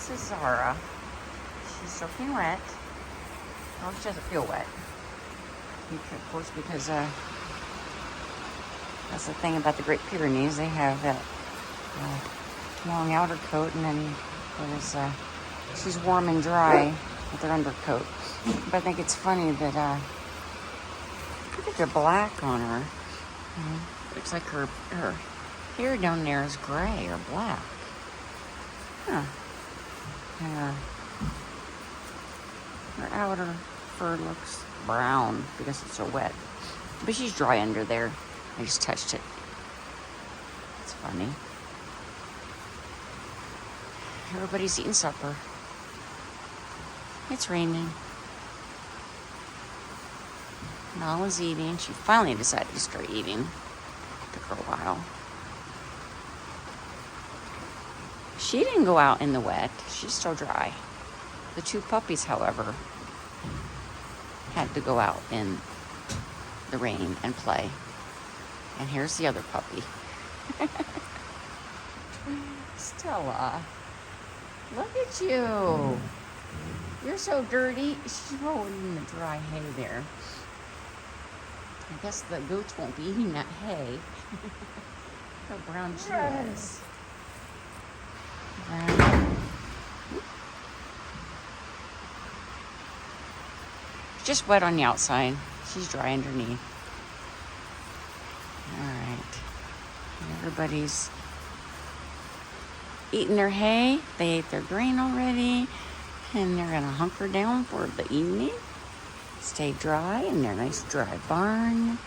This is Zara. She's soaking wet. Well, she doesn't feel wet. Of course, because that's the thing about the Great Pyrenees. They have that long outer coat, and then she's warm and dry with her undercoat. But I think it's funny that look at the black on her. Looks like her hair down there is gray or black. Huh. And her outer fur looks brown because it's so wet. But she's dry under there. I just touched it. It's funny. Everybody's eating supper. It's raining. Nala's eating. She finally decided to start eating. Took her a while. She didn't go out in the wet. She's still dry. The two puppies, however, had to go out in the rain and play. And here's the other puppy. Stella, look at you. You're so dirty. She's rolling in the dry hay there. I guess the goats won't be eating that hay. How brown she is. Just wet on the outside. She's dry underneath. All right. Everybody's eating their hay. They ate their grain already. And they're going to hunker down for the evening. Stay dry in their nice dry barn.